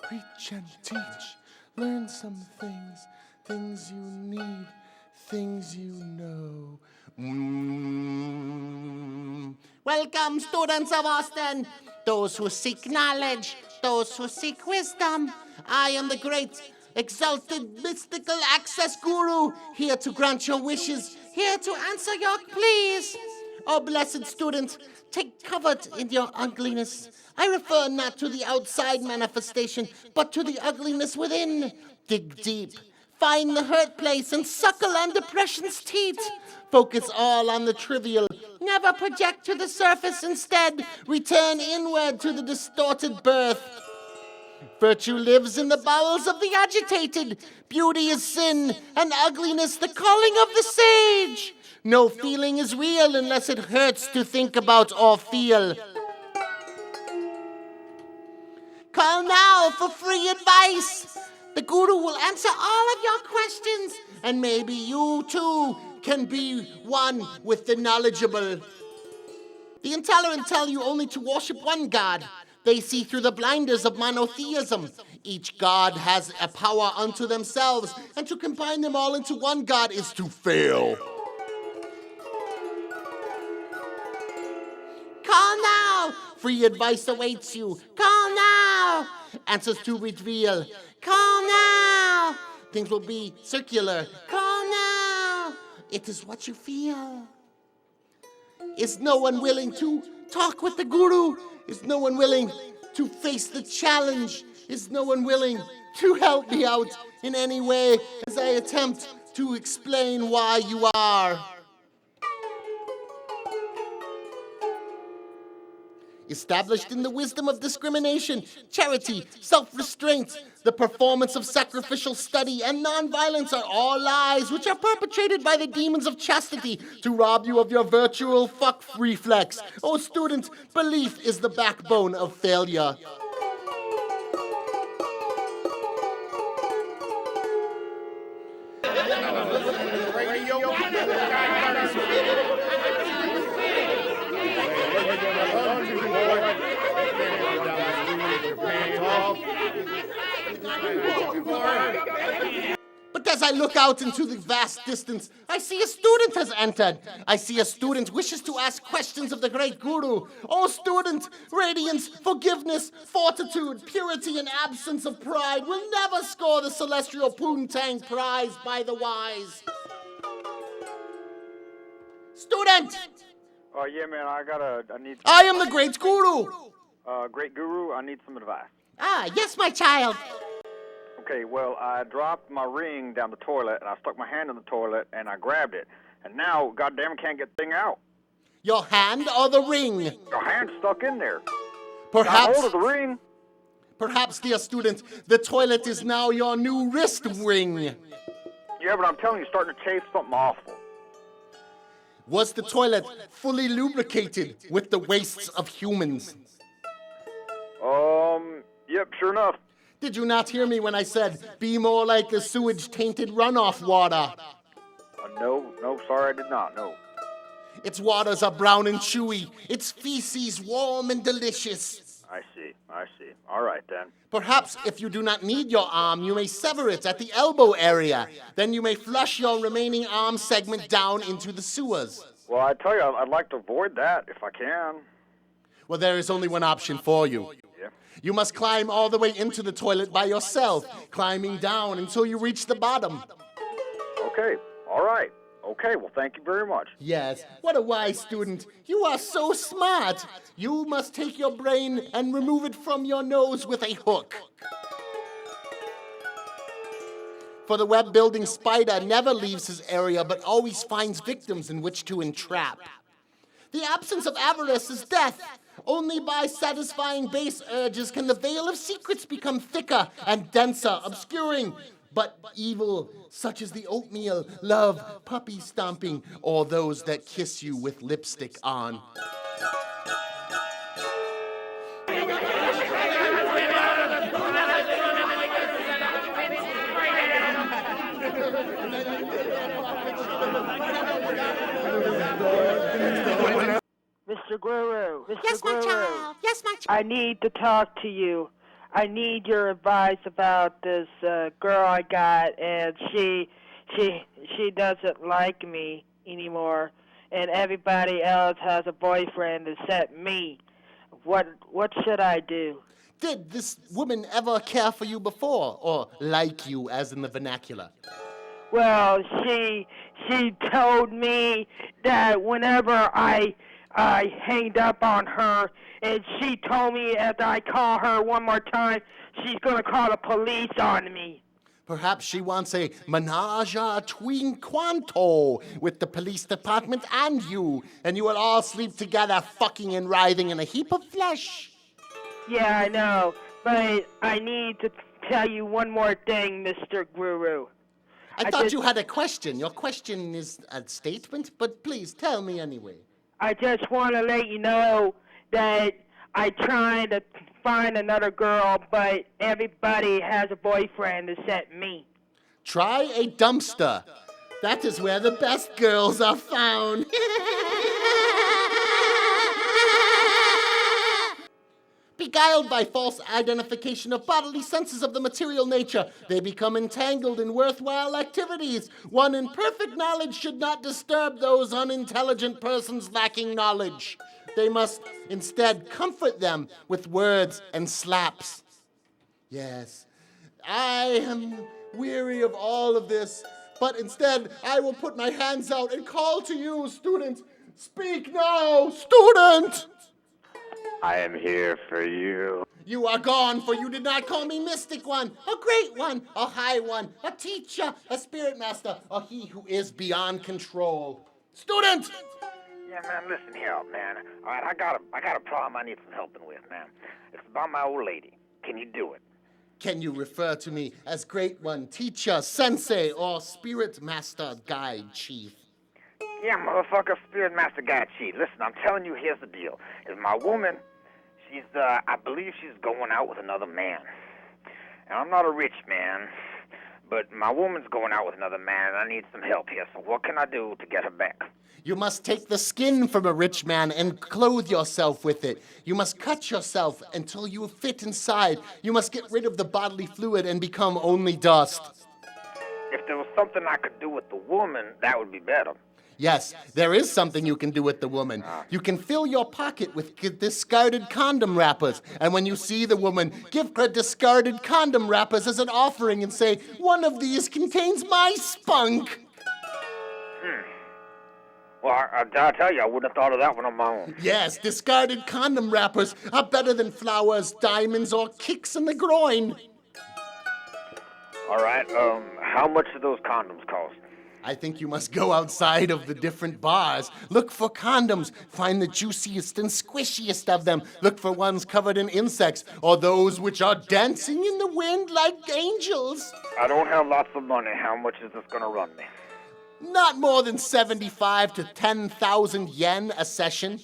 preach and teach. Learn some things, things you need, things you know. Welcome, students of Austin, those who seek knowledge, those who seek wisdom. I am the great, exalted, mystical access guru, here to grant your wishes, here to answer your pleas. Oh, blessed student, take comfort in your ugliness. I refer not to the outside manifestation, but to the ugliness within. Dig deep, find the hurt place, and suckle on depression's teat. Focus all on the trivial. Never project to the surface. Instead, return inward to the distorted birth. Virtue lives in the bowels of the agitated. Beauty is sin, and ugliness the calling of the sage. No feeling is real unless it hurts to think about or feel. Call now for free advice. The guru will answer all of your questions, and maybe you too can be one with the knowledgeable. The intolerant tell you only to worship one God. They see through the blinders of monotheism. Each God has a power unto themselves, and to combine them all into one God is to fail. Call now! Free advice awaits you. Call now! Answers to reveal. Call now! Things will be circular. Call now! It is what you feel. Is no one willing to talk with the guru? Is no one willing to face the challenge? Is no one willing to help me out in any way as I attempt to explain why you are? Established in the wisdom of discrimination, charity, self-restraint, the performance of sacrificial study, and nonviolence are all lies which are perpetrated by the demons of chastity to rob you of your virtual fuck reflex. Oh, student, belief is the backbone of failure. But as I look out into the vast distance, I see a student has entered. I see a student wishes to ask questions of the great guru. Oh, student, radiance, forgiveness, fortitude, purity, and absence of pride will never score the celestial poontang prize by the wise. Student! Oh, yeah, man, I am the great guru. Great guru, I need some advice. Ah, yes, my child. Okay, well, I dropped my ring down the toilet, and I stuck my hand in the toilet, and I grabbed it. And now, goddamn, I can't get the thing out. Your hand or the ring? Your hand's stuck in there. Perhaps... Got hold of the ring. Perhaps, dear student, the toilet is now your new wrist ring. Yeah, but I'm telling you, starting to taste something awful. Was the toilet fully lubricated with the wastes of humans? Yep, sure enough. Did you not hear me when I said, be more like the sewage-tainted runoff water? No, sorry, I did not, no. Its waters are brown and chewy, its feces warm and delicious. I see. All right, then. Perhaps if you do not need your arm, you may sever it at the elbow area. Then you may flush your remaining arm segment down into the sewers. Well, I tell you, I'd like to avoid that if I can. Well, there is only one option for you. Yeah. You must climb all the way into the toilet by yourself, climbing down until you reach the bottom. Okay, all right. Okay, well, thank you very much. Yes, what a wise student. You are so smart. You must take your brain and remove it from your nose with a hook. For the web-building spider never leaves his area, but always finds victims in which to entrap. The absence of avarice is death. Only by satisfying base urges can the veil of secrets become thicker and denser, obscuring but evil, such as the oatmeal, love, puppy stomping, or those that kiss you with lipstick on. Mr. Guru. Yes, my child. Yes, my child. I need to talk to you. I need your advice about this girl I got, and she doesn't like me anymore, and everybody else has a boyfriend except me. What should I do? Did this woman ever care for you before, or like you, as in the vernacular? Well, she told me that whenever I hanged up on her, and she told me if I call her one more time, she's gonna call the police on me. Perhaps she wants a menage a quinquanto with the police department and you will all sleep together, fucking and writhing in a heap of flesh. Yeah, I know, but I need to tell you one more thing, Mr. Guru. I thought you had a question. Your question is a statement, but please tell me anyway. I just want to let you know that I tried to find another girl, but everybody has a boyfriend except me. Try a dumpster. That is where the best girls are found. Beguiled by false identification of bodily senses of the material nature, they become entangled in worthwhile activities. One in perfect knowledge should not disturb those unintelligent persons lacking knowledge. They must instead comfort them with words and slaps. Yes, I am weary of all of this, but instead I will put my hands out and call to you, student. Speak now, student! I am here for you. You are gone, for you did not call me Mystic One, a Great One, a High One, a Teacher, a Spirit Master, or He who is beyond control. Student! Yeah, man, listen here, man. All right, I got a problem I need some helping with, man. It's about my old lady. Can you do it? Can you refer to me as Great One, Teacher, Sensei, or Spirit Master, Guide, Chief? Yeah, motherfucker, Spirit Master Guy Chief. Listen, I'm telling you, here's the deal. Is my woman, I believe she's going out with another man. And I'm not a rich man, but my woman's going out with another man, and I need some help here. So what can I do to get her back? You must take the skin from a rich man and clothe yourself with it. You must cut yourself until you fit inside. You must get rid of the bodily fluid and become only dust. If there was something I could do with the woman, that would be better. Yes, there is something you can do with the woman. You can fill your pocket with discarded condom wrappers, and when you see the woman, give her discarded condom wrappers as an offering and say, "One of these contains my spunk." Well, I tell you, I wouldn't have thought of that one on my own. Yes, discarded condom wrappers are better than flowers, diamonds, or kicks in the groin. All right, how much do those condoms cost? I think you must go outside of the different bars. Look for condoms. Find the juiciest and squishiest of them. Look for ones covered in insects, or those which are dancing in the wind like angels. I don't have lots of money. How much is this going to run me? Not more than 75 to 10,000 yen a session.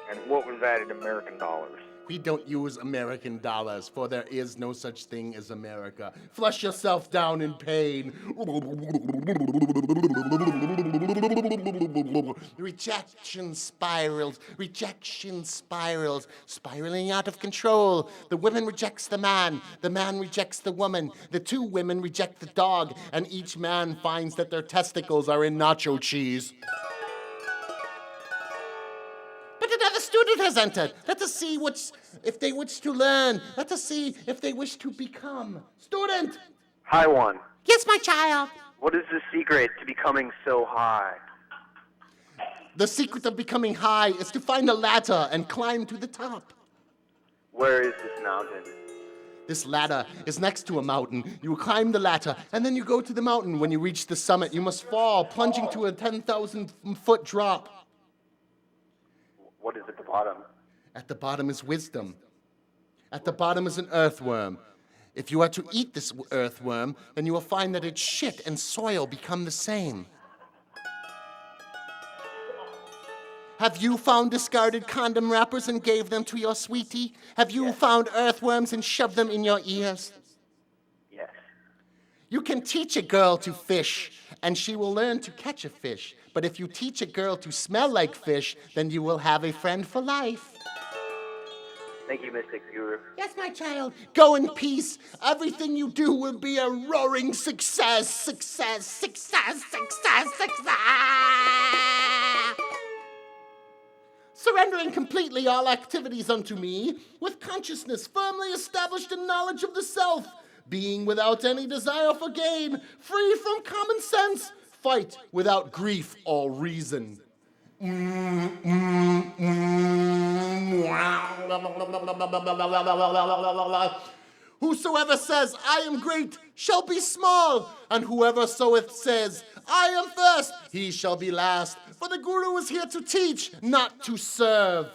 And what was that in American dollars? We don't use American dollars, for there is no such thing as America. Flush yourself down in pain. Rejection spirals, spiraling out of control. The woman rejects the man rejects the woman, the two women reject the dog, and each man finds that their testicles are in nacho cheese. But another student has entered. Let us see if they wish to learn. Let us see if they wish to become. Student! High One, Yes, my child. what is the secret to becoming so high? The secret of becoming high is to find a ladder and climb to the top. Where is this mountain? This ladder is next to a mountain. You climb the ladder, and then you go to the mountain. When you reach the summit, you must fall, plunging to a 10,000-foot drop. What is at the bottom? At the bottom is wisdom. At the bottom is an earthworm. If you are to eat this earthworm, then you will find that its shit and soil become the same. Have you found discarded condom wrappers and gave them to your sweetie? Have you found earthworms and shoved them in your ears? Yes. You can teach a girl to fish, and she will learn to catch a fish. But if you teach a girl to smell like fish, then you will have a friend for life. Thank you, Mystic Guru. Yes, my child. Go in peace. Everything you do will be a roaring success. Success, success, success, success. Surrendering completely all activities unto me, with consciousness firmly established in knowledge of the self, being without any desire for gain, free from common sense, fight without grief or reason. Whosoever says, I am great, shall be small, and whoever soeth says, I am first, he shall be last. For the Guru is here to teach, not to serve.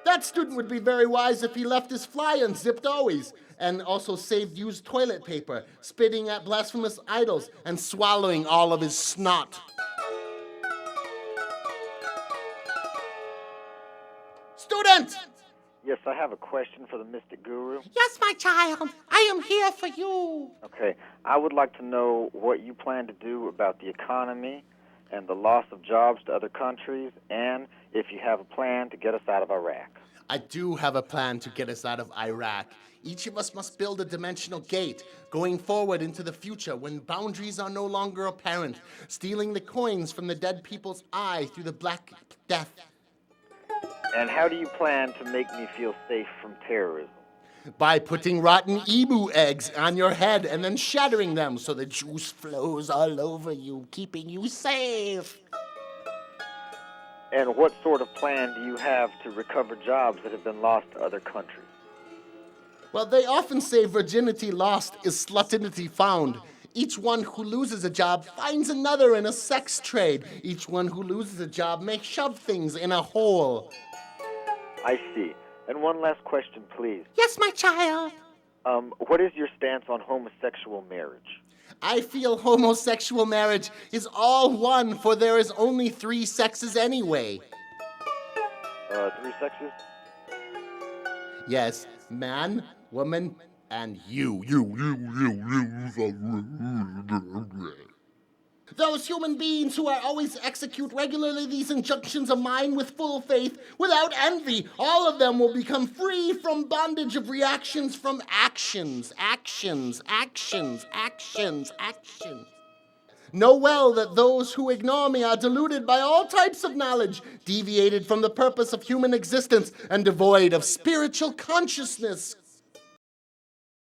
That student would be very wise if he left his fly unzipped always, and also saved used toilet paper, spitting at blasphemous idols, and swallowing all of his snot. Student! Yes, I have a question for the Mystic Guru. Yes, my child, I am here for you. Okay, I would like to know what you plan to do about the economy and the loss of jobs to other countries, and if you have a plan to get us out of Iraq. I do have a plan to get us out of Iraq. Each of us must build a dimensional gate, going forward into the future when boundaries are no longer apparent, stealing the coins from the dead people's eye through the Black Death. And how do you plan to make me feel safe from terrorism? By putting rotten emu eggs on your head and then shattering them so the juice flows all over you, keeping you safe. And what sort of plan do you have to recover jobs that have been lost to other countries? Well, they often say virginity lost is slutinity found. Each one who loses a job finds another in a sex trade. Each one who loses a job may shove things in a hole. I see. And one last question, please. Yes, my child. What is your stance on homosexual marriage? I feel homosexual marriage is all one, for there is only 3 sexes anyway. 3 sexes? Yes, man, woman, and you. Those human beings who are always execute regularly these injunctions of mine with full faith, without envy, all of them will become free from bondage of reactions from actions. Know well that those who ignore me are deluded by all types of knowledge, deviated from the purpose of human existence, and devoid of spiritual consciousness.